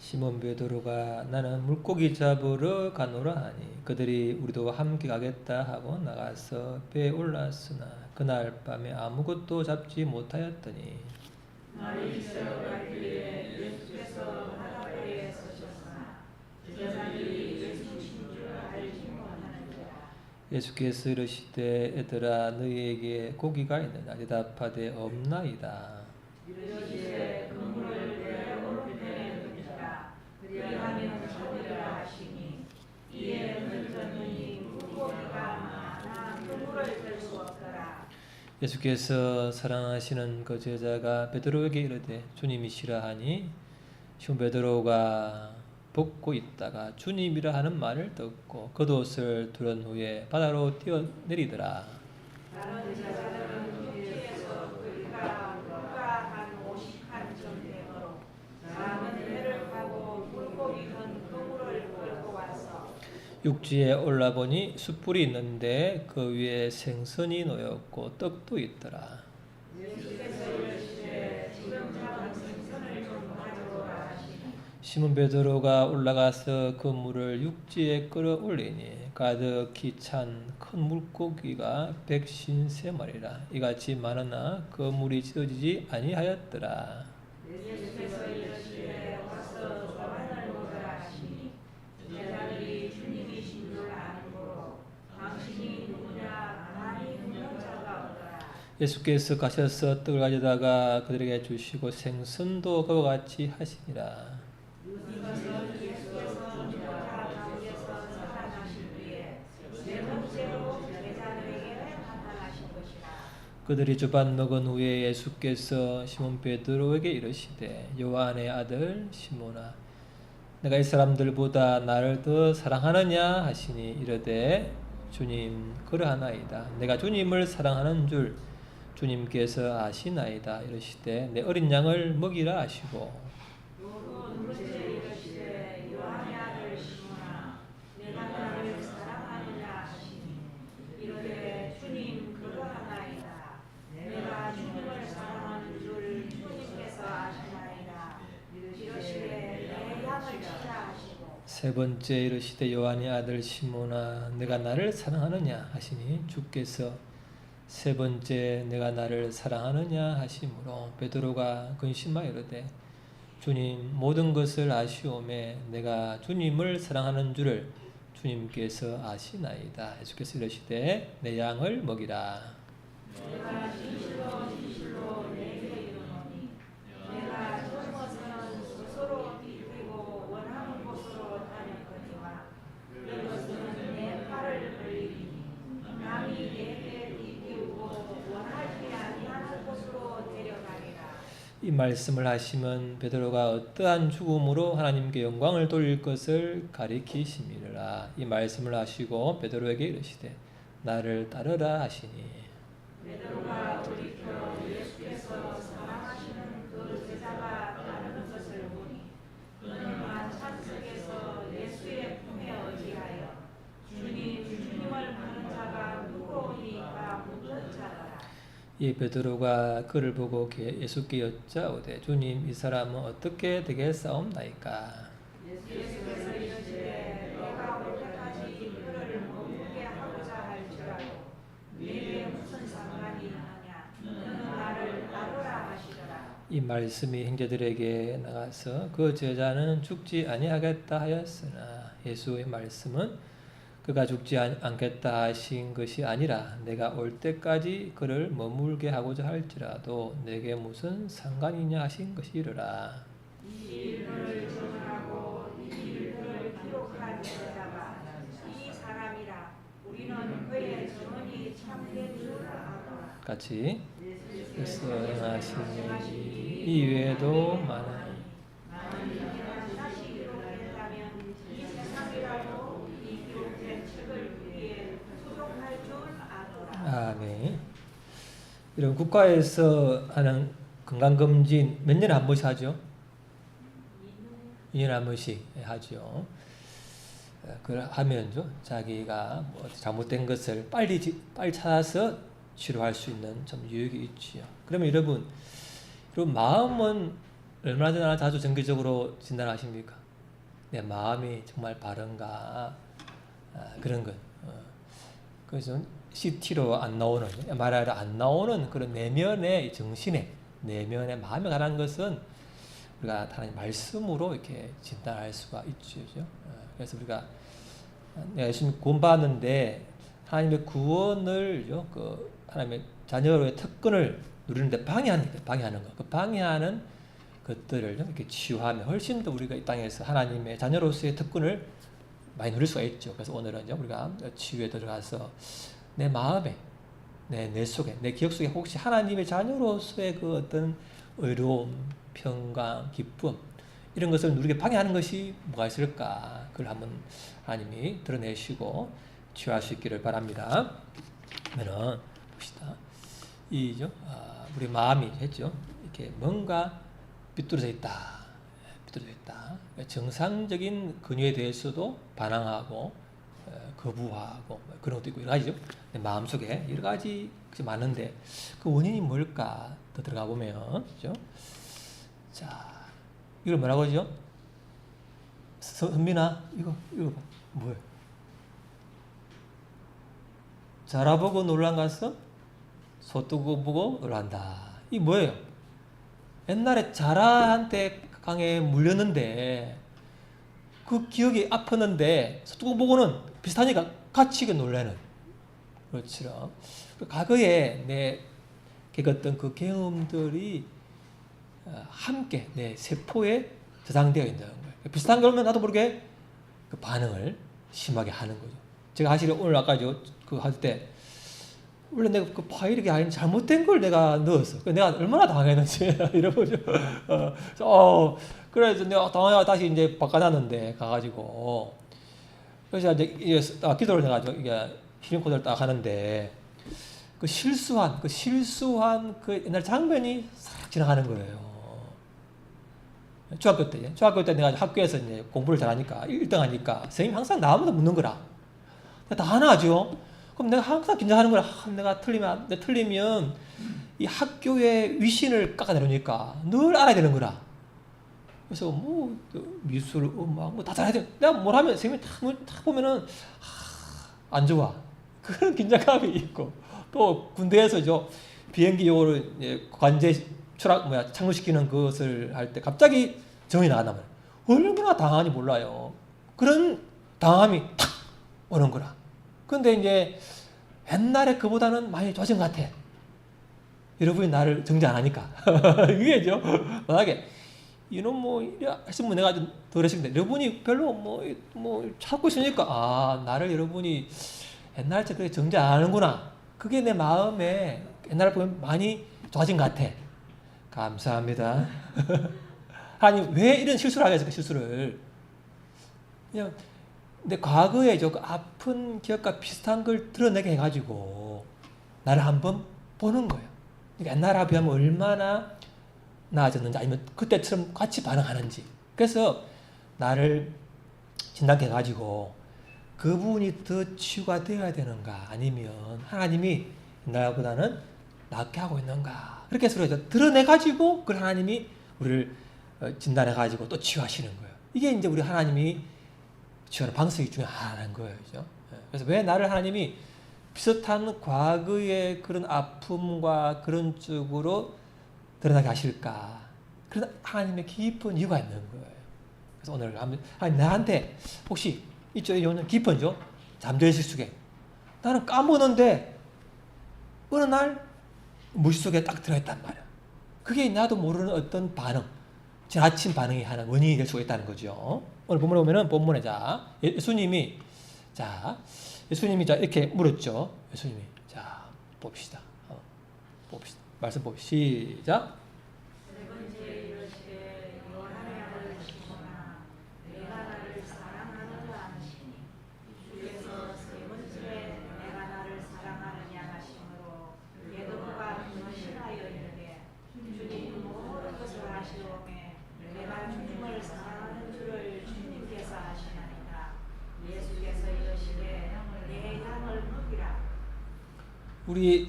시몬 베드로가 나는 물고기 잡으러 가노라 하니 그들이 우리도 함께 가겠다 하고 나가서 배에 올랐으나 그날 밤에 아무것도 잡지 못하였더니 날이 있어가기에 예수께서 바닷가에 서셨으나 제자들이 예수신 줄 알지 못하는지라. 예수께서 이르시되 애들아 너희에게 고기가 있느냐 대답하되 없나이다. 이르시되 그물을 내 오른편에 던지라. 그리하면 잡으리라 하시니 이에 던졌더니 물고기가 많아 그물을 들 수 없더라. 예수께서 사랑하시는 그 제자가 베드로에게 이르되 주님이시라 하니 시몬 베드로가 벗고 있다가 주님이라 하는 말을 듣고 겉옷을 두른 후에 바다로 뛰어내리더라. 다른 제자들은 육지에서 그가 물가 한 50칸쯤 되므로 남은 배를 타고 물고기 든 그물을 끌고 와서 육지에 올라보니 숯불이 있는데 그 위에 생선이 놓였고 떡도 있더라. 예수께서 이르시되 지금 잡은 생선을 좀 가져오라 하시니 시몬 베드로가 올라가서 그 물을 육지에 끌어올리니 가득히 찬 큰 물고기가 153마리라. 이같이 많으나 그 물이 찢어지지 아니하였더라. 예수께서 이르시되 와서 조반을 먹으라 하시니 제자들이 주님이신 줄 아는고로 당신이 누구냐 가만히 묻는 자가 없더라. 예수께서 가셔서 떡을 가져다가 그들에게 주시고 생선도 그와 같이 하시니라. 이것은 예수께서 죽은 자 가운데서 살아나신 뒤에 네 번째로 제자들에게 나타나신 것이라. 그들이 주반 먹은 후에 예수께서 시몬 베드로에게 이르시되 요한의 아들 시몬아 내가 이 사람들보다 나를 더 사랑하느냐 하시니 이르되 주님 그러하나이다. 내가 주님을 사랑하는 줄 주님께서 아시나이다. 이르시되 내 어린 양을 먹이라 하시고 또 둘째 이르시되 요한의 아들 시몬아 내가 나를 사랑하느냐 하시니 이르되 주님 그러하나이다. 내가 주님을 사랑하는 줄 주님께서 아시나이다. 이르시되 내 양을 치라 하시고 세 번째 이르시되 요한의 아들 시몬아 내가 나를 사랑하느냐 하시니 주께서 세 번째 내가 나를 사랑하느냐 하심으로 베드로가 근심하여 이르되 주님 모든 것을 아시오매 내가 주님을 사랑하는 줄을 주님께서 아시나이다. 예수께서 이르시되 내 양을 먹이라. 내가 진실로 진실로 내게 이르노니 내가 젊어서는 스스로 뛰고 원하는 곳으로 다녔거니와 이것은 내 팔을 벌리니 남이 내게 뛰기우고 원하지 아니하는 곳으로 데려가리라. 이 말씀을 하시면 베드로가 어떠한 죽음으로 하나님께 영광을 돌릴 것을 가리키심이라. 이 말씀을 하시고 베드로에게 이르시되 나를 따르라 하시니 베드로가 돌이켜 예수께서 사랑하시는 그 제자가 따르는 것을 보니 그는 만찬 속에서 예수의 품에 의지하여 주님을 보는 자가 누구오니까 묻는 자더라. 이 베드로가 그를 보고 예수께 여짜오되 주님 이 사람은 어떻게 되겠사옵나이까. 예수께서 이르시되 내가 올 때까지 그를 머물게 하고자 할지라도 네게 무슨 상관이 있느냐 너는 나를 따르라 하시더라. 이 말씀이 형제들에게 나가서 그 제자는 죽지 아니하겠다 하였으나 예수의 말씀은 그가 죽지 않겠다 하신 것이 아니라 내가 올 때까지 그를 머물게 하고자 할지라도 내게 무슨 상관이냐 하신 것이르라. 이 일들을 전하고 이 일들을 기록한 제자가 이 사람이라. 우리는 그의 증언이 참된 줄 아노라. 같이 예수께서 행하신 일 이외에도 많으니 만일 이는 다시 기록된다면 이 세상이라도 이 기록된 책을 위해 수록할 줄 아노라. 아멘. 이런 국가에서 하는 건강검진 몇 년에 한 번씩 하죠? 2년에 한 번씩 하죠. 그걸 하면서 자기가 뭐 잘못된 것을 빨리 찾아서 치료할 수 있는 좀 유익이 있지요. 그러면 여러분 마음은 얼마나 전에 자주 정기적으로 진단하십니까? 내 마음이 정말 바른가? 그런 것. 그래서 CT로 안 나오는, MRI로 안 나오는 그런 내면의 정신에, 내면의 마음에 관한 것은 우리가 하나님 말씀으로 이렇게 진단할 수가 있죠. 그래서 우리가 내가 열심히 구원받았는데 하나님의 구원을 그 하나님의 자녀로의 특권을 누리는데 방해하는 것. 그 방해하는 것들을 이렇게 치유하면 훨씬 더 우리가 이 땅에서 하나님의 자녀로서의 특권을 많이 누릴 수가 있죠. 그래서 오늘은 우리가 치유에 들어가서 내 마음에, 내 속에, 내 기억 속에 혹시 하나님의 자녀로서의 그 어떤 의로움, 평강, 기쁨 이런 것을 누리게 방해하는 것이 뭐가 있을까? 그걸 한번 하나님이 드러내시고 치유할 수 있기를 바랍니다. 그러면 봅시다. 우리 마음이 했죠. 이렇게 뭔가 삐뚤어져 있다. 정상적인 근육에 대해서도 반항하고 거부하고 그런 것도 있고 여러 가지죠. 마음속에 여러 가지 많은데 그 원인이 뭘까? 더 들어가 보면 그죠? 자, 이걸 뭐라고 하죠? 선민아, 이거 봐. 뭐예요? 자라보고 놀란 가서 소뜨고 보고 놀란다. 이 뭐예요? 옛날에 자라한테 강에 물렸는데 그 기억이 아팠는데 소뜨고 보고는 비슷하니까 같이 놀라는 그렇죠. 과거에 내 겪었던 그 경험들이 함께 내 세포에 저장되어 있는 거예요. 비슷한 걸 보면 나도 모르게 그 반응을 심하게 하는 거죠. 제가 사실 오늘 아까 그 할 때 원래 내가 그 파일이 아닌 잘못된 걸 내가 넣었어. 내가 얼마나 당했는지 이러보죠. 그래서 내가 당하다가 다시 이제 바꿔놨는데 가가지고 그래서 이제 기도를 해가지고 이게 힐링 코드를 딱 하는데 그 실수한 그 옛날 장면이 싹 지나가는 거예요. 중학교 때 내가 학교에서 이제 공부를 잘하니까 1등 하니까 선생님 항상 나무도 묻는 거라. 다 하나죠. 그럼 내가 항상 긴장하는 거야. 내가 틀리면 이 학교의 위신을 깎아내려니까 늘 알아야 되는 거라. 그래서 미술, 음악 다 잘해야 돼. 내가 뭘 하면 선생님이 다 보면은 안 좋아. 그런 긴장감이 있고 또 군대에서 비행기 요거를 관제 착륙시키는 것을 할 때 갑자기 정이 나간단 말이야. 얼마나 당하니 몰라요. 그런 당함이 탁 오는 거라. 근데 이제 옛날에 그보다는 많이 좋아진 것 같아. 여러분이 나를 정지 안 하니까. 이게죠. 만약에 이놈 했으면 내가 좀 덜했을 여러분이 별로 찾고 있으니까 나를 여러분이 옛날에 그렇게 정지 안 하는구나. 그게 내 마음에 옛날에 보면 많이 좋아진 것 같아. 감사합니다. 아니 왜 이런 실수를 하게 했을까? 실수를 그냥 내 과거에 그 아픈 기억과 비슷한 걸 드러내게 해가지고 나를 한번 보는 거예요. 그러니까 옛날에 비하면 얼마나 나아졌는지 아니면 그때처럼 같이 반응하는지. 그래서 나를 진단해 해가지고 그 부분이 더 치유가 되어야 되는가 아니면 하나님이 나보다는 낫게 하고 있는가 그렇게 서로 드러내가지고 그걸 하나님이 우리를 진단해가지고 또 치유하시는 거예요. 이게 이제 우리 하나님이 치유하는 방식 중에 하나인 거예요. 그죠? 그래서 왜 나를 하나님이 비슷한 과거의 그런 아픔과 그런 쪽으로 드러나게 하실까? 그런 하나님의 깊은 이유가 있는 거예요. 그래서 오늘 하나님 나한테 혹시 이쪽에 오는 깊은 잠재의식 속에 나는 까먹었는데 어느 날 무의식 속에 딱 들어있단 말이야. 그게 나도 모르는 어떤 반응, 지나친 반응이 하는 원인이 될 수가 있다는 거죠. 오늘 본문에 보면은 본문에 예수님이 이렇게 물었죠. 예수님이 봅시다. 말씀 봅시다. 시작. 세 번째 이르시되 요한의 아들 시몬아 내가 나를 사랑하느냐 하시니 주께서 세 번째 내가 나를 사랑하느냐 하시므로 베드로가 근심하여 이르되 주님 모든 것을 하시오매 내가 주님을 사랑하는 줄을 주님께서 아시나이다. 예수께서 이르시되 내 양을 먹이라. 우리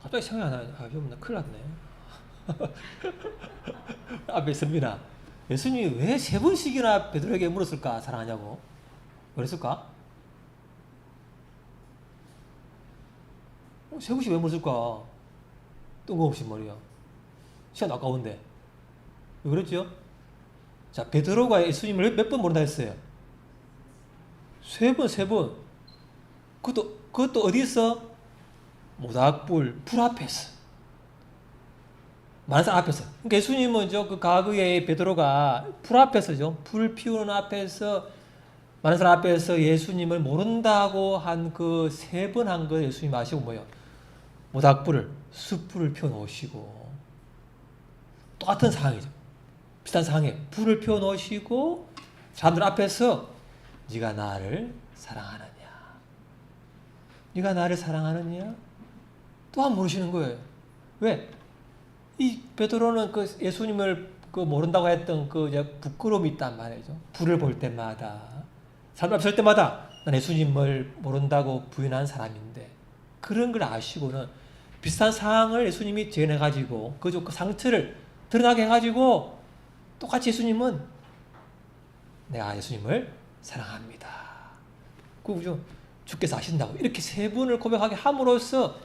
갑자기 생각이 안 나요. 좀 큰일 났네. 앞에 있습니다. 예수님이 왜 세 번씩이나 베드로에게 물었을까? 사랑하냐고. 그랬을까? 세 번씩 왜 물었을까? 뜬금없이 말이야. 시간 아까운데. 왜 그랬죠? 자, 베드로가 예수님을 몇 번 모른다 했어요? 세 번. 그것도 어디 있어? 모닥불, 불 앞에서. 많은 사람 앞에서. 그러니까 예수님은 그 과거에 베드로가 불 앞에서죠. 불 피우는 앞에서, 많은 사람 앞에서 예수님을 모른다고 한 그 세 번 한 거 예수님 아시고 뭐예요? 모닥불을, 숯불을 피워놓으시고, 똑같은 상황이죠. 비슷한 상황에 불을 피워놓으시고, 사람들 앞에서 네가 나를 사랑하느냐? 네가 나를 사랑하느냐? 또한 물으시는 거예요. 왜? 이 베드로는 그 예수님을 그 모른다고 했던 그 부끄러움이 있단 말이죠. 불을 볼 때마다, 사람 앞에 설 때마다 난 예수님을 모른다고 부인한 사람인데, 그런 걸 아시고는 비슷한 상황을 예수님이 재현해가지고 그 상처를 드러나게 해가지고 똑같이 예수님은 내가 예수님을 사랑합니다. 그죠? 주께서 아신다고 이렇게 세 분을 고백하게 함으로써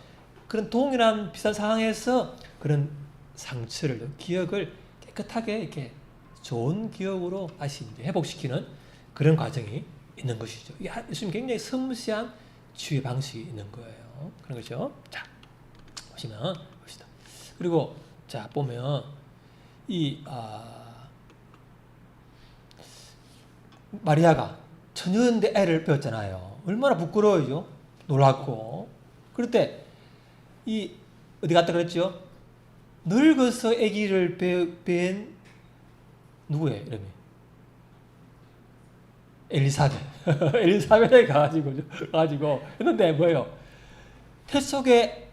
그런 동일한 비슷한 상황에서 그런 상처를, 기억을 깨끗하게 이렇게 좋은 기억으로 다시 이제 회복시키는 그런 과정이 있는 것이죠. 예수님 굉장히 섬세한 치유의 방식이 있는 거예요. 그런 거죠. 자, 보시면 봅시다. 그리고 자 보면 마리아가 처녀인데 애를 배웠잖아요. 얼마나 부끄러워요. 놀랍고. 그럴 때 어디 갔다 그랬죠? 늙어서 아기를 뵌 누구예요? 이름이? 엘리사벳. 엘리사벳에 가가지고 했는데 뭐예요? 태 속에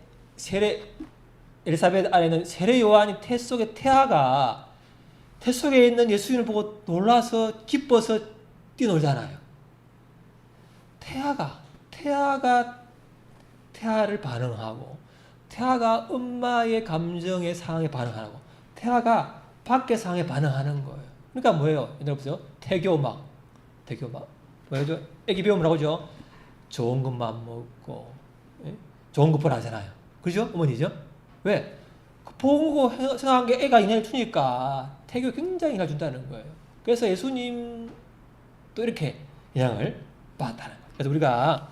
엘리사벳 안에는 세례 요한이 태 속에 태아가 태 속에 있는 예수님을 보고 놀라서 기뻐서 뛰놀잖아요. 태아를 반응하고, 태아가 엄마의 감정의 상황에 반응하고, 태아가 밖의 상황에 반응하는 거예요. 그러니까 뭐예요? 옛날에 보세요. 태교막. 뭐죠? 애기 배우면 하죠? 좋은 것만 먹고, 좋은 것뿐 하잖아요. 그죠? 어머니죠? 왜? 보고 생각한 게 애가 영향을 주니까 태교 굉장히 영향을 준다는 거예요. 그래서 예수님도 이렇게 영향을 받았다는 거예요. 그래서 우리가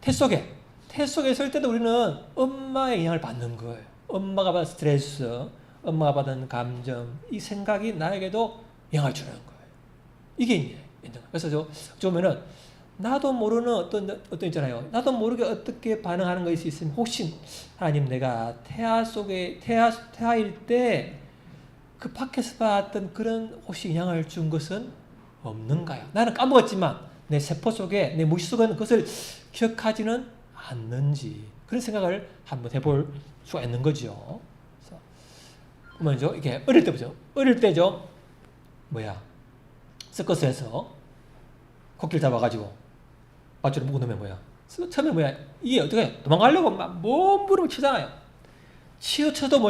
태 속에 있을 때도 우리는 엄마의 영향을 받는 거예요. 엄마가 받은 스트레스, 엄마가 받은 감정, 이 생각이 나에게도 영향을 주는 거예요. 이게 있는 거예요. 그래서 보면은 나도 모르는 어떤 있잖아요. 나도 모르게 어떻게 반응하는 것이 있으면 혹시 하나님 내가 태아일 때 그 밖에서 봤던 그런 혹시 영향을 준 것은 없는가요? 나는 까먹었지만 내 세포 속에 내 무시 속에는 그것을 기억하지는 않는지 그런 생각을 한번 해볼 수가 있는 거죠. 그래서 보면요 이게 어릴 때 보죠. 어릴 때죠. 서커스에서 코끼리 잡아가지고 밧줄을 묶어놓으면 처음에 이게 어떻게 도망가려고 막 몸부림을 치잖아요. 치어쳐도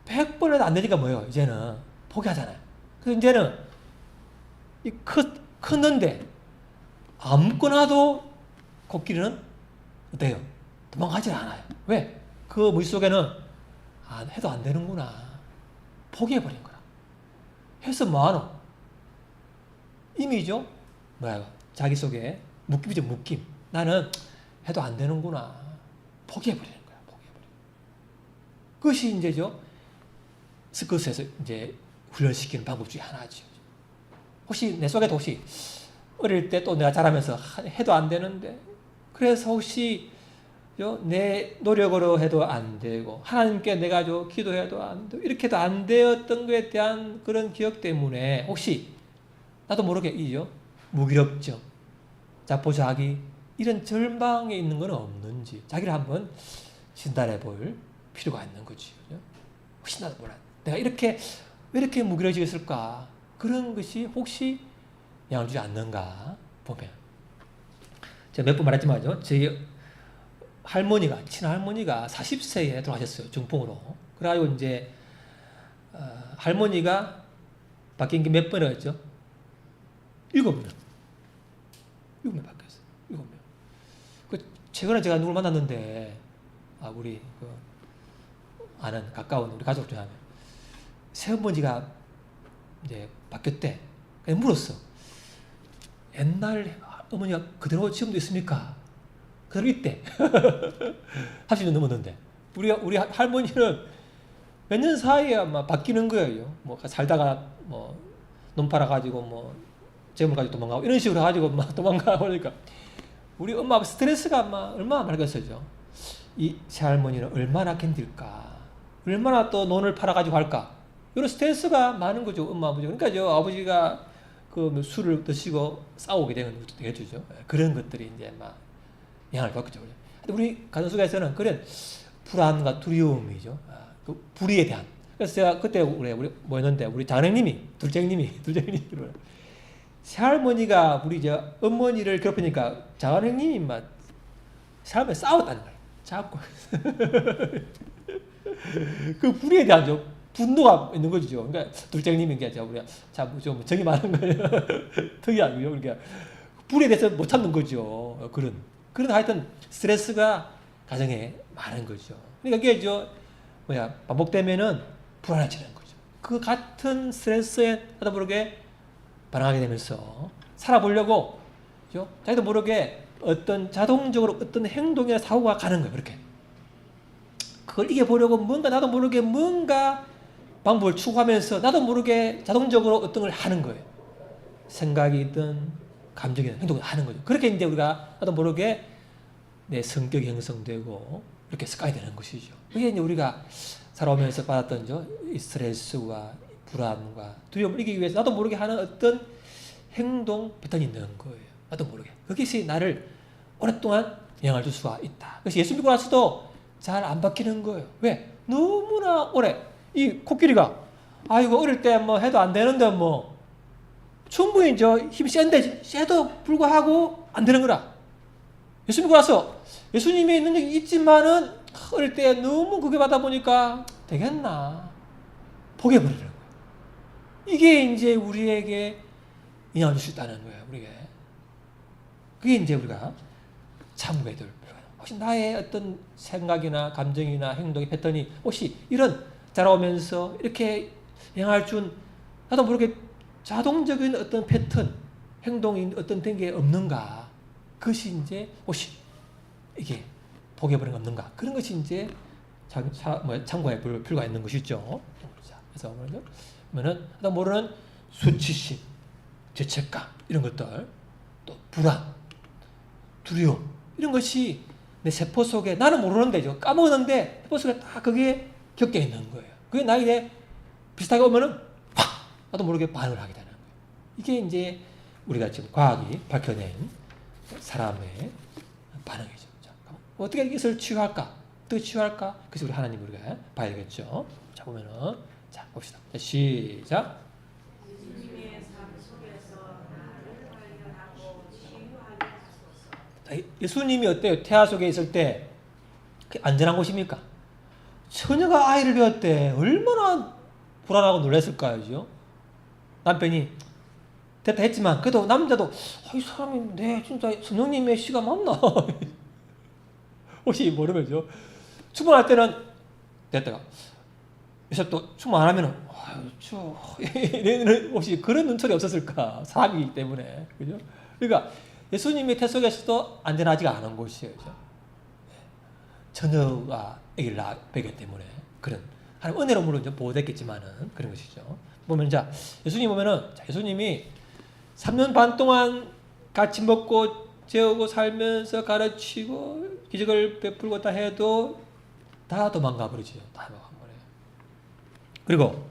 100번 해도 안 되니까 이제는 포기하잖아요. 그래서 이제는 컸는데 아무거나도 코끼리는 어때요? 도망가질 않아요. 왜? 그 물속에는 해도 안 되는구나. 포기해버린 거라. 해서 뭐하노? 이미죠? 자기 속에 묶임이죠, 묶임. 나는 해도 안 되는구나. 포기해버리는 거야, 그것이 이제죠. 스커스에서 이제 훈련시키는 방법 중에 하나죠. 혹시 내 속에도 혹시 어릴 때 또 내가 자라면서 해도 안 되는데, 그래서 혹시 내 노력으로 해도 안 되고, 하나님께 내가 기도해도 안 되고, 이렇게도 안 되었던 것에 대한 그런 기억 때문에 혹시 나도 모르게 무기력증, 자포자기 이런 절망에 있는 건 없는지 자기를 한번 진단해 볼 필요가 있는 거지. 혹시 나도 몰라. 내가 왜 이렇게 무기력해졌을까? 그런 것이 혹시 영향을 주지 않는가 보면. 제가 몇 번 말했지만요. 저희 친할머니가 40세에 돌아가셨어요. 중풍으로. 그래가지고 이제 할머니가 바뀐 게 몇 번이었죠? 7번. 7번 바뀌었어요. 7번. 최근에 제가 누굴 만났는데, 우리 아는 가까운 우리 가족 중에 새어머니가 이제 바뀌었대. 그래서 물었어. 옛날 어머니가 그대로 지금도 있습니까? 그대로 있대. 30년 넘었는데. 우리 할머니는 몇 년 사이에 아마 바뀌는 거예요. 뭐 살다가 뭐 놈 팔아가지고 뭐 재물 가지고 도망가고 이런 식으로 해가지고 막 도망가고 그러니까 우리 엄마 스트레스가 아마 얼마나 많겠어요. 이 새할머니는 얼마나 견딜까? 얼마나 또 논을 팔아가지고 할까? 이런 스트레스가 많은 거죠. 엄마 아버지. 그러니까 아버지가 그 술을 드시고 싸우게 되는 것도 되겠죠. 그런 것들이 이제 막 영향을 받겠죠. 근데 우리 가정속에서는 그런 불안과 두려움이죠. 그 불의에 대한. 그래서 제가 그때 우리 모였는데 우리 장로님이 둘째님이 새할머니가 우리 어머니를 괴롭히니까 장로님이 막 새할머니 싸웠다는 거예요. 자꾸 그 불의에 대한 분노가 있는 거죠. 그러니까 둘째님이 우리가 좀 정이 많은 거예요. 특이하고요. 그러니까 불의에 대해서 못 참는 거죠. 그런 하여튼 스트레스가 가정에 많은 거죠. 그러니까 이게 반복되면은 불안해지는 거죠. 그 같은 스트레스에 나도 모르게 반응하게 되면서 살아보려고 자기도 모르게 자동적으로 어떤 행동이나 사고가 가는 거예요. 그렇게 그걸 이겨보려고 나도 모르게 뭔가 방법을 추구하면서 나도 모르게 자동적으로 어떤 걸 하는 거예요. 생각이든 감정이든 행동을 하는 거죠. 그렇게 이제 우리가 나도 모르게 내 성격이 형성되고 이렇게 습관이 되는 것이죠. 그게 이제 우리가 살아오면서 받았던 이 스트레스와 불안과 두려움을 이기기 위해서 나도 모르게 하는 어떤 행동 패턴이 있는 거예요. 나도 모르게. 그것이 나를 오랫동안 영향을 줄 수가 있다. 그래서 예수 믿고 나서도 잘 안 바뀌는 거예요. 왜? 너무나 오래. 이 코끼리가 이거 어릴 때 뭐 해도 안 되는데 뭐 충분히 힘이 세도 불구하고 안 되는 거라. 예수 믿고 나서 예수님의 능력이 있지만은 어릴 때 너무 그게 받다 보니까 되겠나 포기해버리는 거예요. 이게 이제 우리에게 영향을 줄 수 있다는 거예요. 그게 이제 우리가 참고해야 될 필요가 있어요. 혹시 나의 어떤 생각이나 감정이나 행동의 패턴이 혹시 이런 자라오면서 이렇게 영향을 준 나도 모르게 자동적인 어떤 패턴, 행동이 어떤 게 없는가? 그것이 이제 혹시 이게 포기해버린 게 없는가? 그런 것이 이제 참고해 볼 필요가 있는 것이죠. 그래서 나도 모르는 수치심, 죄책감 이런 것들, 또 불안, 두려움 이런 것이 내 세포 속에 나는 모르는데 까먹었는데 세포 속에 다 그게 격게 있는 거예요. 그게 나에게 비슷하게 오면은 확 나도 모르게 반응을 하게 되는 거예요. 이게 이제 우리가 지금 과학이 밝혀낸 사람의 반응이죠. 자, 어떻게 이것을 치유할까? 어떻게 치유할까? 그래서 우리 하나님 우리가 봐야겠죠. 자 보면은 자 봅시다. 자, 시작. 예수님의 삶 속에서 나를 발견하고 치유하게 하소서. 예수님이 어때요? 태아 속에 있을 때 안전한 곳입니까? 처녀가 아이를 배웠대. 얼마나 불안하고 놀랐을까요? 남편이 됐다 했지만 그래도 남자도 이 사람이 진짜 성령님의 씨가 맞나? 혹시 모르면서 충분할 때는 됐다가 요새 또 충분 안 하면은 혹시 그런 눈초리 없었을까? 사람이기 때문에 그죠? 그러니까 예수님의 태 속에서도 안전하지가 않은 곳이에요. 그죠? 처녀가 아기를 낳기 때문에 그런 하나님 은혜로 물론 보호됐겠지만은 그런 것이죠. 보면 예수님 보면은 예수님이 3년 반 동안 같이 먹고 재우고 살면서 가르치고 기적을 베풀고 다 해도 다 도망가 버리죠. 다 도망가 버려요. 그리고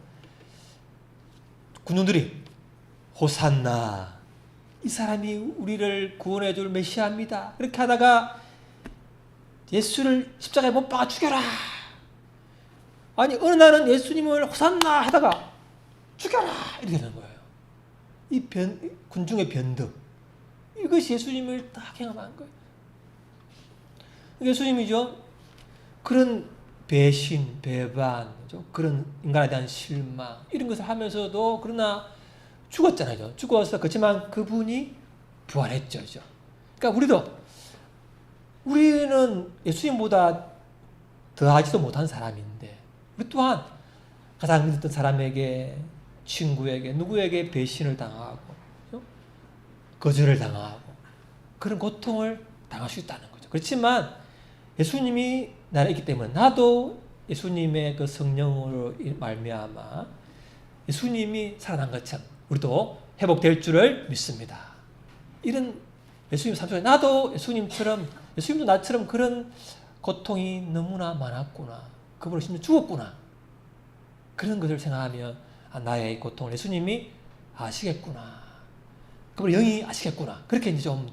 군중들이 호산나 이 사람이 우리를 구원해 줄 메시아입니다. 그렇게 하다가 예수를 십자가에 못 박아 죽여라. 아니 어느 날은 예수님을 호산나 하다가 죽여라 이렇게 되는 거예요. 이 군중의 변덕 이것이 예수님을 다 경험한 거예요. 예수님이죠. 그런 배신, 배반, 그런 인간에 대한 실망 이런 것을 하면서도 그러나 죽었잖아요. 죽어서 그렇지만 그분이 부활했죠. 그러니까 우리는 예수님보다 더하지도 못한 사람인데 우리 또한 가장 믿었던 사람에게, 친구에게, 누구에게 배신을 당하고 거절을 당하고 그런 고통을 당할 수 있다는 거죠. 그렇지만 예수님이 나를 있기 때문에 나도 예수님의 그 성령으로 말미암아 예수님이 살아난 것처럼 우리도 회복될 줄을 믿습니다. 이런 예수님 삶 속에 나도 예수님도 나처럼 그런 고통이 너무나 많았구나. 그분은 심지어 죽었구나. 그런 것을 생각하면 나의 고통을 예수님이 아시겠구나. 그분은 영이 아시겠구나. 그렇게 이제 좀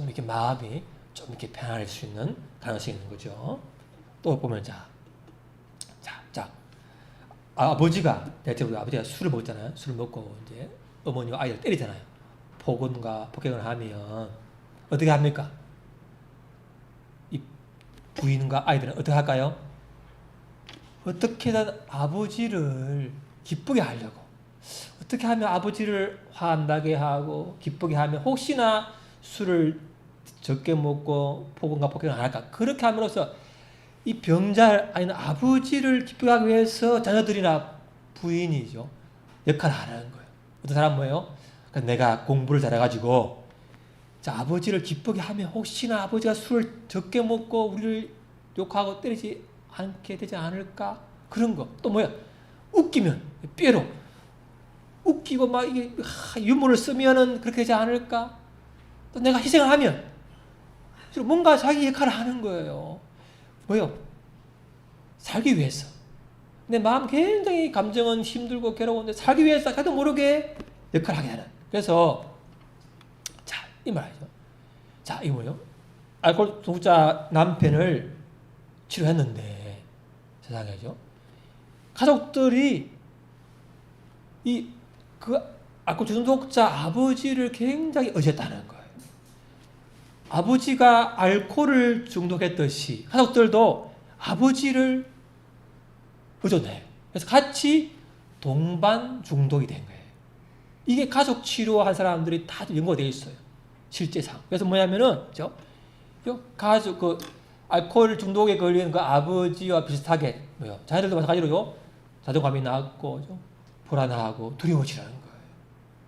이렇게 마음이 좀 이렇게 편안할 수 있는 가능성이 있는 거죠. 또 보면 아버지가 술을 먹잖아요. 술을 먹고 이제 어머니와 아이를 때리잖아요. 폭행을 하면 어떻게 합니까? 이 부인과 아이들은 어떻게 할까요? 어떻게든 아버지를 기쁘게 하려고, 어떻게 하면 아버지를 화 안 나게 하고 기쁘게 하면 혹시나 술을 적게 먹고 폭행을 안 할까, 그렇게 함으로써 이 병자 아니면 아버지를 기쁘게 하기 위해서 자녀들이나 부인이죠 역할을 하는 거예요. 어떤 사람은 뭐예요? 그러니까 내가 공부를 잘해가지고 아버지를 기쁘게 하면 혹시나 아버지가 술을 적게 먹고 우리를 욕하고 때리지 않게 되지 않을까? 그런 거. 또 뭐야? 웃기면 삐에로 웃기고 막 이게 유머를 쓰면은 그렇게 되지 않을까? 또 내가 희생을 하면 뭔가 자기 역할을 하는 거예요. 뭐요? 살기 위해서. 내 마음 굉장히 감정은 힘들고 괴로운데 살기 위해서 자기도 모르게 역할을 하게 하는. 그래서 이 말이죠. 이거 뭐예요? 알코올 중독자 남편을 치료했는데 세상에죠. 가족들이 그 알코올 중독자 아버지를 굉장히 의지했다는 거예요. 아버지가 알코올을 중독했듯이 가족들도 아버지를 의존해요. 그래서 같이 동반 중독이 된 거예요. 이게 가족 치료한 사람들이 다 연구가 되어 있어요. 실제상. 그래서 뭐냐면은, 가족, 알코올 중독에 걸리는 그 아버지와 비슷하게, 자녀들도 마찬가지로요, 자존감이 낮고, 불안하고, 두려워지라는 거예요.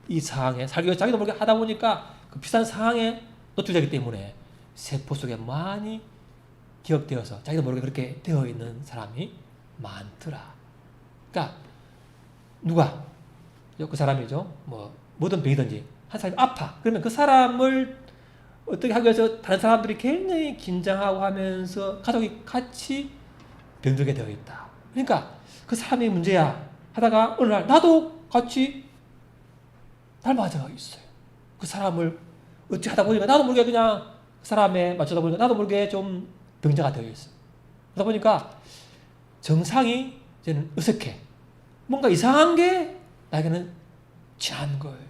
이 상황에, 살기 위해서 자기도 모르게 하다 보니까 그 비슷한 상황에 노출되기 때문에 세포 속에 많이 기억되어서 자기도 모르게 그렇게 되어 있는 사람이 많더라. 그러니까, 누가, 그 사람이죠. 뭐든 병이든지 한 사람이 아파. 그러면 그 사람을 어떻게 하기 위해서 다른 사람들이 굉장히 긴장하고 하면서 가족이 같이 병들게 되어 있다. 그러니까 그 사람이 문제야 하다가 어느 날 나도 같이 닮아져 있어요. 그 사람을 어찌 하다 보니까 나도 모르게 그냥 그 사람에 맞추다 보니까 나도 모르게 좀 병자가 되어 있어요. 그러다 보니까 정상이 이제는 어색해. 뭔가 이상한 게 나에게는 지난 거예요.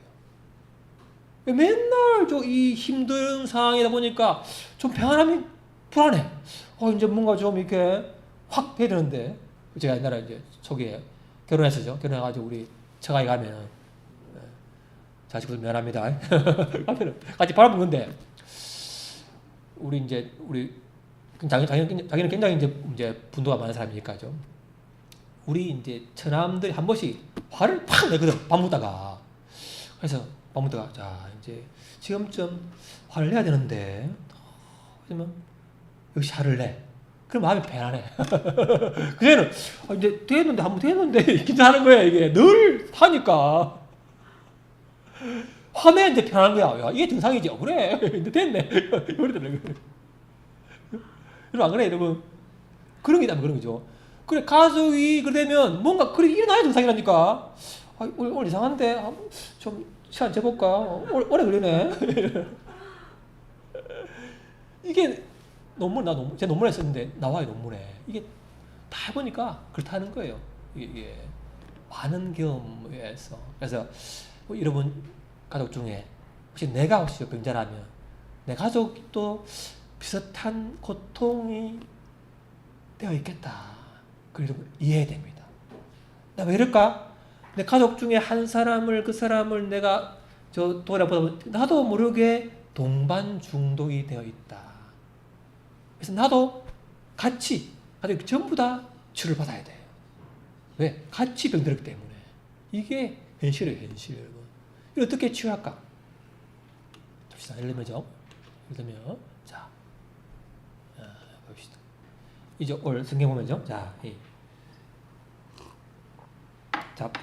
맨날 이 힘든 상황이다 보니까 좀 평안함이 불안해. 이제 뭔가 좀 이렇게 확 해야 되는데. 제가 옛날에 이제 초기에 결혼했었죠. 결혼해가지고 우리 처가에 가면 자식들 미안합니다. 같이 바라본 건데 우리 자기는 굉장히 이제 분노가 많은 사람이니까죠. 우리 이제 처남들이 한 번씩 화를 팍 내거든. 밥 먹다가. 그래서 밥 먹다가 이제 지금쯤 화를 내야 되는데 그러면 역시 화를 내. 그럼 마음이 편안해. 그게는 이제 됐는데 한번 됐는데 긴장하는 거야. 이게 늘 하니까 화내야 이제 편안한 거야. 야, 이게 정상이지. 그래 이제 됐네. 이러더라고요. 여러분 안 그래? 여러분 그런 게 있다면 그런 거죠. 그래 가족이 그러면 뭔가 그래 일어나야 정상이라니까. 오늘 이상한데 좀 시간 재볼까? 오래 걸리네. 이게 제 논문에 썼는데 나와요. 논문에 이게 다 해보니까 그렇다는 거예요. 이게 많은 경험에서. 그래서 여러분 가족 중에 혹시 병자라면 내 가족도 비슷한 고통이 되어 있겠다. 그래도 이해됩니다. 나 왜 이럴까? 내 가족 중에 한 사람을 그 사람을 내가 돌아보다 보면 나도 모르게 동반 중독이 되어 있다. 그래서 나도 같이 가족 전부 다 치료를 받아야 돼요. 왜? 같이 병들었기 때문에. 이게 현실이에요, 현실 여러분. 이걸 어떻게 치유할까? 봅시다. 예를 들면 자, 봅시다. 이제 오늘 성경 보면요. 자,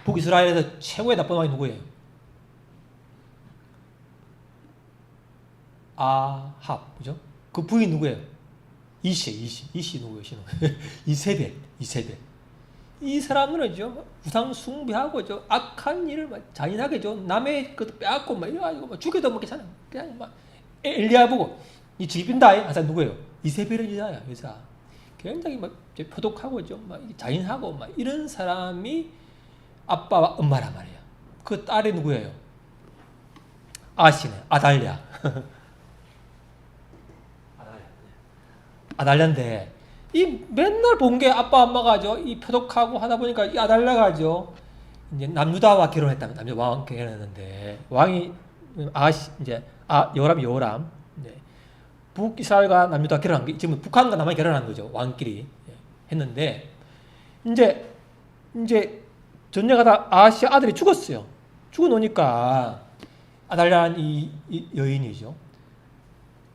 북이스라엘에서 최고의 나쁜 왕이 누구예요? 아합, 그죠? 그 부인 누구예요? 이시 누구예요? 이세벨. 이 사람들은요, 우상 숭배하고 악한 일을 잔인하게 남의 것도 빼앗고 이래가지고 죽여도 뭐 괜찮아. 그냥 엘리야 보고 이 죽인다 한 사람 누구예요? 이세벨은 여자. 굉장히 표독하고 잔인하고 이런 사람이 아빠와 엄마란 말이에요. 그 딸이 누구예요? 아시네, 아달랴. 아달랴인데 이 맨날 본 게 아빠 엄마가죠. 이 표독하고 하다 보니까 이 아달랴가죠. 이제 남유다와 결혼했다면 남유다와 결혼했는데 왕이 여호람 북이스라엘과 남유다와 결혼한 게 지금 북한과 남한이 결혼한 거죠. 왕끼리 했는데 이제 전쟁하다 아하시 아들이 죽었어요. 죽어 놓으니까 아달랴는 이 여인이죠.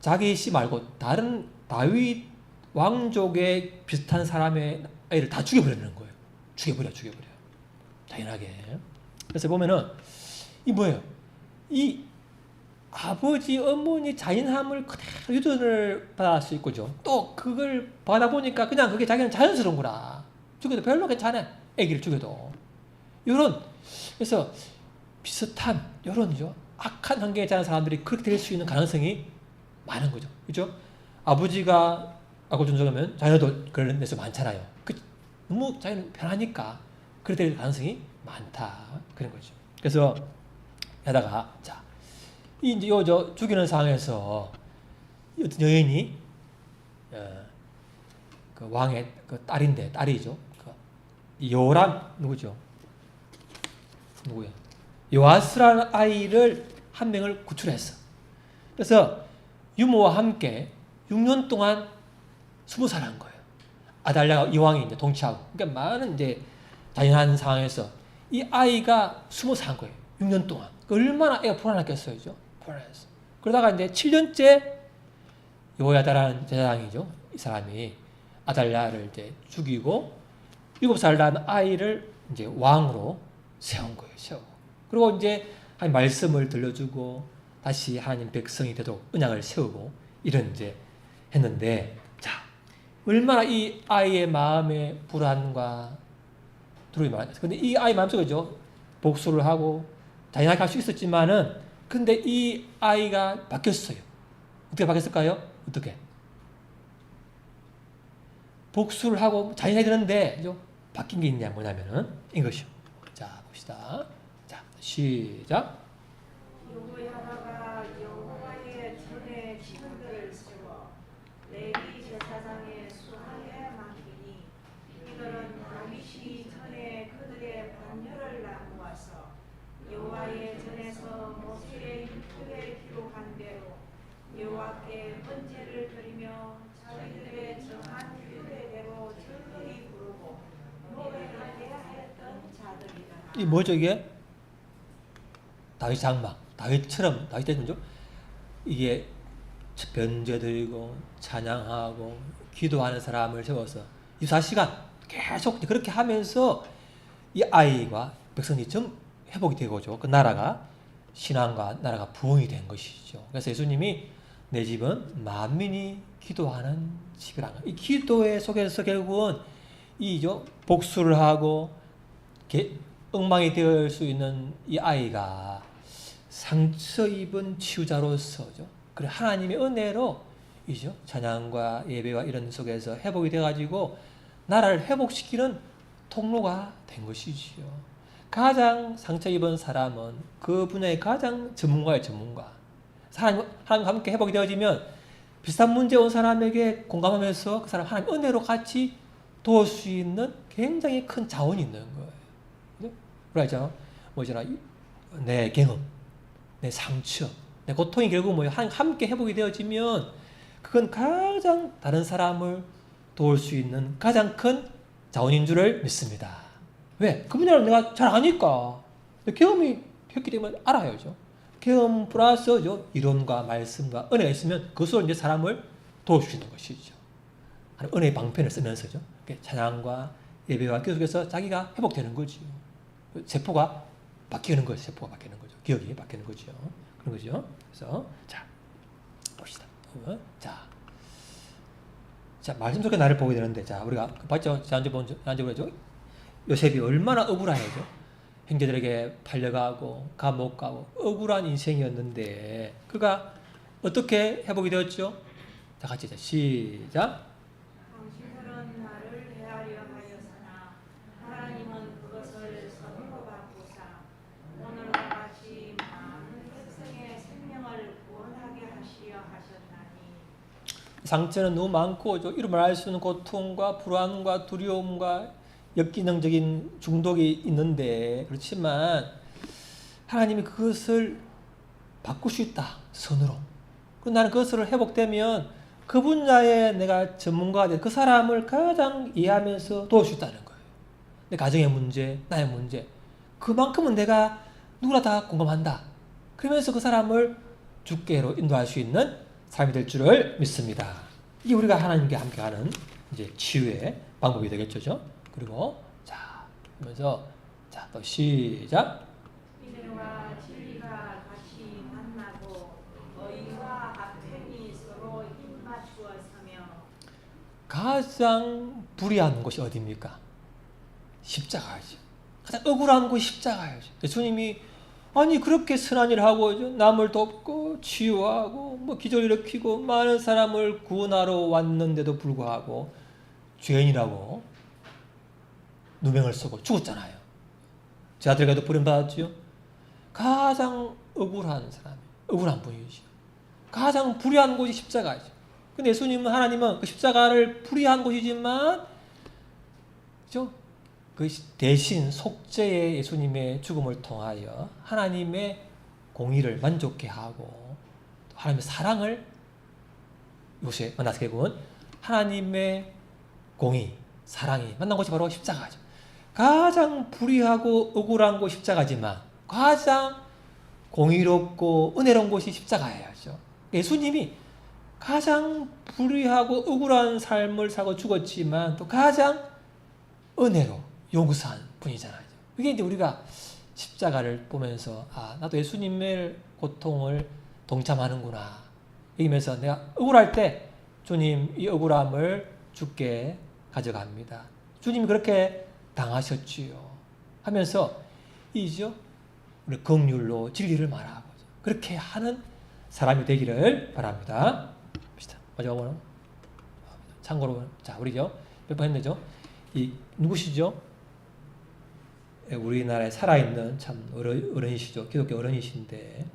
자기 씨 말고 다른 다윗 왕족의 비슷한 사람의 아이를 다 죽여버리는 거예요. 죽여버려. 잔인하게. 그래서 보면은 이 뭐예요? 이 아버지, 어머니 잔인함을 그대로 유전을 받을 수 있고죠. 또 그걸 받아보니까 그냥 그게 자기는 자연스러운 거라. 죽여도 별로 괜찮아. 애기를 죽여도. 그래서 비슷한 요런죠. 악한 환경에 자란 사람들이 그렇게 될 수 있는 가능성이 많은 거죠. 그죠? 아버지가 악을 존중하면 자녀도 그런 데서 많잖아요. 너무 자기는 편하니까 그렇게 될 가능성이 많다. 그런 거죠. 그래서 하다가 이제 죽이는 상황에서 어떤 여인이 그 왕의 그 딸이죠. 요람 누구죠? 누구야? 요아스라는 아이를 한 명을 구출했어. 그래서 유모와 함께 6년 동안 20살 한 거예요. 아달랴가 이 왕이 이제 통치하고. 그러니까 많은 잔인한 상황에서 이 아이가 20살 한 거예요. 6년 동안. 얼마나 애가 불안했겠어요. 불안했어. 그러다가 이제 7년째 요야다라는 제사장이죠. 이 사람이 아달랴를 이제 죽이고 7살 난 아이를 이제 왕으로 세운 거예요. 그리고 이제 한 말씀을 들려주고 다시 하나님 백성이 되도록 언약을 세우고 이런 이제 했는데 얼마나 이 아이의 마음에 불안과 두려움이 많았어요. 근데 이 아이 마음속에죠. 복수를 하고 잔인하게 할 수 있었지만은 근데 이 아이가 바뀌었어요. 어떻게 바뀌었을까요? 어떻게? 복수를 하고 잔인하게 되는데 바뀐 게 있냐 뭐냐면은 이것이요. 자 봅시다. 자 시작. 요호야다가 여호와의 전에 직분들을 세워 레위 제사장의 수하에 맡기니 이들은 다윗이 전에 그들의 반열을 나누어서 여호와의 전에서 모세의 율법에 기록한 대로 여호와께 번제를 드리며 자기들의 정한 규례대로 절거리 부르고 노래하게 했던 자들이다. 이 뭐죠 이게? 다윗 장막. 다윗처럼 다윗 때는요. 이게 변제드리고 찬양하고 기도하는 사람을 세워서 24시간 계속 그렇게 하면서 이 아이와 백성이 좀 회복이 되고죠. 그 나라가 신앙과 나라가 부흥이 된 것이죠. 그래서 예수님이 내 집은 만민이 기도하는 집이라. 이 기도의 속에서 결국은 이죠 복수를 하고 엉망이 될 수 있는 이 아이가 상처 입은 치유자로서죠. 그래 하나님의 은혜로 이죠 찬양과 예배와 이런 속에서 회복이 돼가지고 나라를 회복시키는 통로가 된 것이지요. 가장 상처 입은 사람은 그 분야의 가장 전문가예요. 전문가. 하나님과 함께 회복이 되어지면 비슷한 문제 온 사람에게 공감하면서 그 사람 하나님 은혜로 같이 도울 수 있는 굉장히 큰 자원이 있는 거예요. 우리가 있잖아. 뭐잖아. 내 경험, 내 상처, 내 고통이 결국 뭐야? 함께 회복이 되어지면 그건 가장 다른 사람을 도울 수 있는 가장 큰 자원인 줄을 믿습니다. 왜? 그 분야를 내가 잘 아니까. 경험이 했기 때문에 알아야죠. 경험 플러스 이론과 말씀과 은혜가 있으면 그것으로 이제 사람을 도울 수 있는 것이죠. 은혜의 방편을 쓰면서죠. 찬양과 예배와 계속해서 자기가 회복되는 거죠. 세포가 바뀌는 거죠. 세포가 바뀌는 거죠. 기억이 바뀌는 거죠. 그런 거죠. 그래서 자 봅시다. 자 말씀 속에 나를 보게 되는데 자 우리가 봤죠. 지난주에 보죠. 요셉이 얼마나 억울하죠. 형제들에게 팔려가고 감옥 가고 억울한 인생이었는데 그가 어떻게 회복이 되었죠? 자 같이 시작. 당신들은 나를 헤아려 하였으나 하나님은 그것을 선으로 바꾸사 오늘과 같이 많은 백성의 생명을 구원하게 하시려 하셨나니. 상처는 너무 많고 이름을 알 수 있는 고통과 불안과 두려움과 역기능적인 중독이 있는데 그렇지만 하나님이 그것을 바꿀 수 있다. 선으로. 나는 그것을 회복되면 그 분야에 내가 전문가가 돼 그 사람을 가장 이해하면서 도울 수 있다는 거예요. 내 가정의 문제, 나의 문제. 그만큼은 내가 누구나 다 공감한다. 그러면서 그 사람을 주께로 인도할 수 있는 사람이 될 줄을 믿습니다. 이게 우리가 하나님께 함께하는 이제 치유의 방법이 되겠죠. 그리고 자 그러면서 자 또 시작. 인애와 진리가 같이 만나고 의와 합편이 서로 입맞추어 서며. 가장 불의한 곳이 어디입니까? 십자가죠. 가장 억울한 곳이 십자가죠. 예수님이 아니 그렇게 선한 일을 하고 남을 돕고 치유하고 뭐 기적을 일으키고 많은 사람을 구원하러 왔는데도 불구하고 죄인이라고 누명을 쓰고 죽었잖아요. 제 아들에게도 버림받았지요. 가장 억울한 사람이 억울한 분이죠. 가장 불의한 곳이 십자가죠. 근데 예수님은 하나님은 그 십자가를 불의한 곳이지만 그 대신 속죄의 예수님의 죽음을 통하여 하나님의 공의를 만족케 하고 하나님의 사랑을 요새 만나게 군 하나님의 공의, 사랑이 만난 곳이 바로 십자가죠. 가장 불의하고 억울한 곳이 십자가지만 가장 공의롭고 은혜로운 곳이 십자가예요. 예수님이 가장 불의하고 억울한 삶을 살고 죽었지만 또 가장 은혜로 용서한 분이잖아요. 그게 이제 우리가 십자가를 보면서 나도 예수님의 고통을 동참하는구나. 이러면서 내가 억울할 때 주님 이 억울함을 주께 가져갑니다. 주님이 그렇게 당하셨지요. 하면서 우리 긍휼로 진리를 말하고 그렇게 하는 사람이 되기를 바랍니다. 마지막으로 참고로 자 우리죠 몇 번 했네죠. 이 누구시죠? 우리나라에 살아있는 참 어른이시죠. 기독교 어른이신데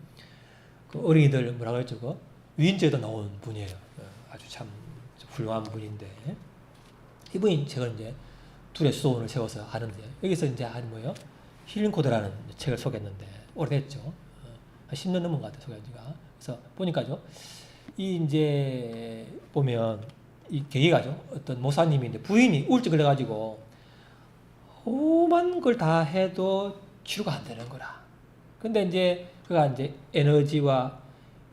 그 어린이들 뭐라 그랬죠? 위인제도 나온 분이에요. 아주 참 훌륭한 분인데 이분이 제가 이제 둘의 수도원을 세워서 하는데 여기서 이제 뭐예요? 힐링코드라는 책을 소개했는데 오래됐죠. 한 10년 넘은 것 같아요. 소개한 지가. 그래서 보니까죠. 이 이제 보면 이 계기가죠. 어떤 모사님이 이제 부인이 우울증 걸려가지고 오만 걸 다 해도 치료가 안 되는 거라. 근데 이제 그가 이제 에너지와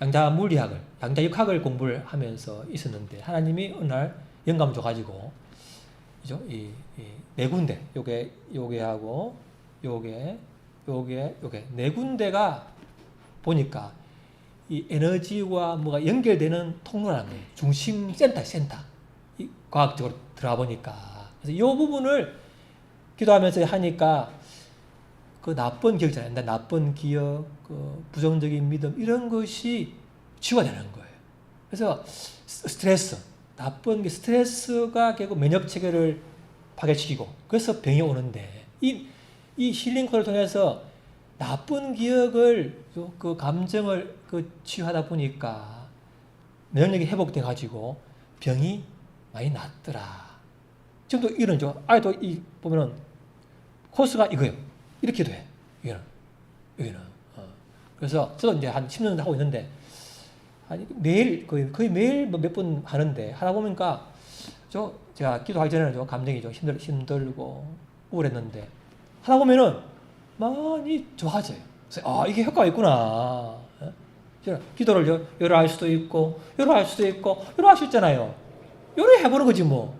양자 물리학을, 양자역학을 공부를 하면서 있었는데 하나님이 어느 날 영감을 줘가지고 이 네 군데 요게 하고 요게 네 군데가 보니까 이 에너지와 뭐가 연결되는 통로라는 거예요. 중심 센터 이 과학적으로 들어가 보니까 그래서 이 부분을 기도하면서 하니까 그 나쁜 기억이잖아요. 나쁜 기억, 그 부정적인 믿음 이런 것이 치유가 되는 거예요. 그래서 스트레스, 나쁜 게 스트레스가 결국 면역 체계를 파괴시키고 그래서 병이 오는데 이 힐링코를 통해서 나쁜 기억을 그 감정을 치유하다 보니까 면역력이 회복돼 가지고 병이 많이 낫더라. 지금도 이런죠. 아이도 이 보면은 코스가 이거예요. 이렇게도 해. 여기는. 그래서 저도 이제 한 10년 하고 있는데 아니 매일 거의 매일 몇 번 하는데 하다 보니까 제가 기도하기 전에는 좀 감정이 좀 힘들고 우울했는데 하다 보면은 많이 좋아져요. 그래서 이게 효과가 있구나. 기도를 여러 할 수도 있고 여러 할 수도 있고 여러 할 수 있잖아요. 여러 해보는 거지 뭐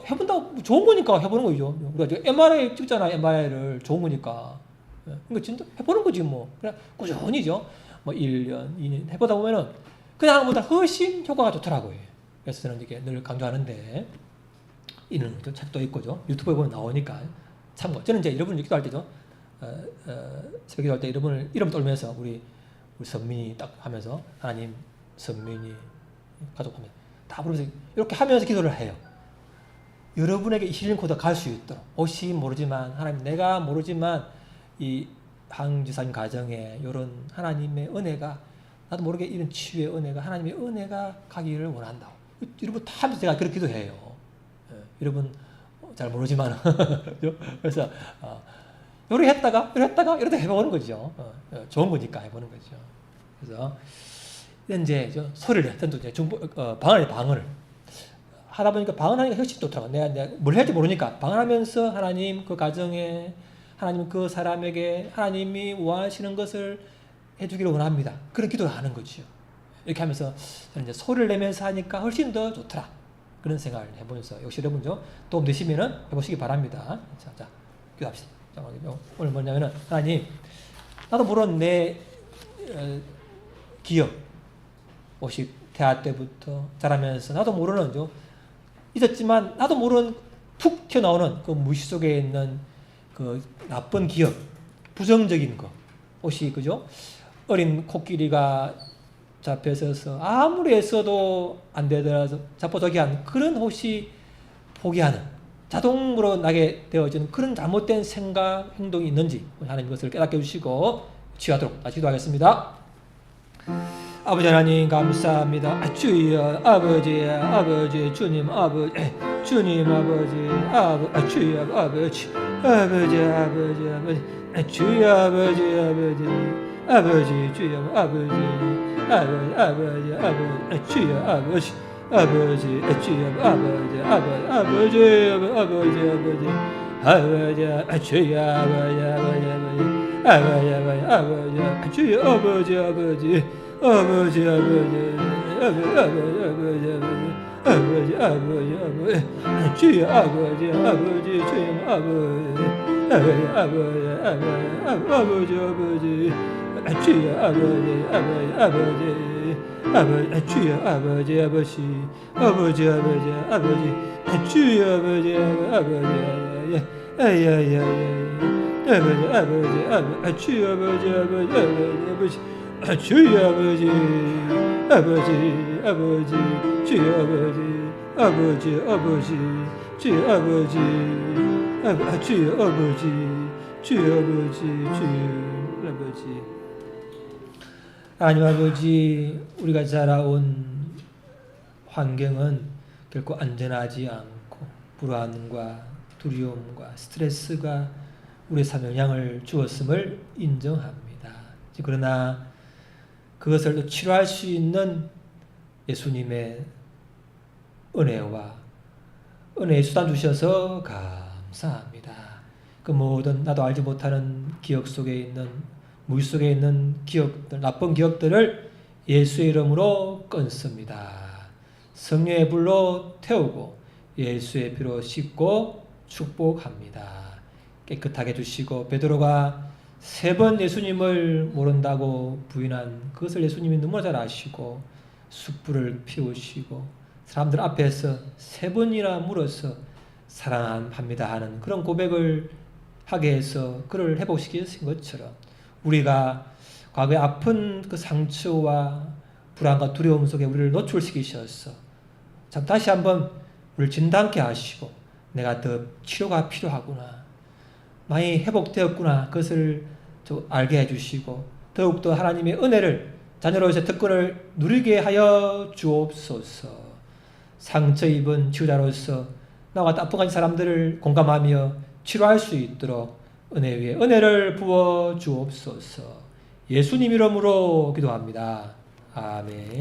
해본다고 좋은 거니까 해보는 거죠. 우리가 MRI 찍잖아요. MRI를 좋은 거니까. 그러니까 진짜 해보는 거지 뭐. 그냥 꾸준히죠. 뭐 1년, 2년 해보다 보면은 그냥 하는 것보다 훨씬 효과가 좋더라고요. 그래서 저는 이렇게 늘 강조하는데 이런 거죠. 책도 있고죠. 유튜브에 보면 나오니까 참고. 저는 이제 여러분 기도할 때죠. 새벽 기도할 때 이름 떨면서 우리 선민이 딱 하면서 하나님, 선민이 가족하면 다 부르면서 이렇게 하면서 기도를 해요. 여러분에게 이 힐링 코드가 갈 수 있도록 혹시 모르지만 하나님 내가 모르지만 이 황지사님 가정에 이런 하나님의 은혜가 나도 모르게 이런 치유의 은혜가 하나님의 은혜가 가기를 원한다. 여러분 다 하면서 제가 그렇게 기도해요. 여러분 잘 모르지만 그래서 요렇게 했다가 이렇게 해보는 거죠. 좋은 거니까 해보는 거죠. 그래서 이제 소리를 했던 이제 방언을 하다 보니까 방언하니까 훨씬 좋더라고. 내가 뭘 할지 모르니까 방언하면서 하나님 그 가정에 하나님 그 사람에게 하나님이 원하시는 것을 해주기를 원합니다. 그런 기도를 하는 거죠. 이렇게 하면서 저는 이제 소리를 내면서 하니까 훨씬 더 좋더라. 그런 생각을 해보면서 역시 여러분 도움 되시면은 해보시기 바랍니다. 자, 기도합시다. 오늘 뭐냐면은 하나님 나도 모르는 내 기억 혹시 대학 때부터 자라면서 나도 모르는 있었지만 나도 모르는 툭 튀어나오는 그 무의식 속에 있는 그 나쁜 기억, 부정적인 거 혹시 그죠? 어린 코끼리가 잡혀서서 아무리 애써도 안 되더라도 자포자기한 그런 혹시 포기하는 자동으로 나게 되어지는 그런 잘못된 생각, 행동이 있는지 하나님 것을 깨닫게 해주시고 치유하도록 다시 기도하겠습니다. 아버지 하나님 감사합니다. 주여 아버지 주님 아버지 주님 아버지 주여 아버지 주여 아버지 주여 아버지 주여 아버지 하나님 아버지, 우리가 자라온 환경은 결코 안전하지 않고 불안과 두려움과 스트레스가 우리 삶에 영향을 주었음을 인정합니다. 그러나 그것을 또 치료할 수 있는 예수님의 은혜와 은혜의 수단 주셔서 감사합니다. 그 모든 나도 알지 못하는 기억 속에 있는 무의식 속에 있는 기억들, 나쁜 기억들을 예수의 이름으로 끊습니다. 성령의 불로 태우고 예수의 피로 씻고 축복합니다. 깨끗하게 주시고 베드로가 3번 예수님을 모른다고 부인한 그것을 예수님이 너무나 잘 아시고 숯불을 피우시고 사람들 앞에서 3번이나 물어서 사랑합니다 하는 그런 고백을 하게 해서 그를 회복시키신 것처럼 우리가 과거의 아픈 그 상처와 불안과 두려움 속에 우리를 노출시키셔서 참 다시 한번 우리를 진단케 하시고 내가 더 치료가 필요하구나, 많이 회복되었구나, 그것을 알게 해주시고 더욱더 하나님의 은혜를 자녀로서 특권을 누리게 하여 주옵소서. 상처 입은 치유자로서 나와 같은 아프간 사람들을 공감하며 치료할 수 있도록 은혜 위에 은혜를 부어 주옵소서. 예수님 이름으로 기도합니다. 아멘.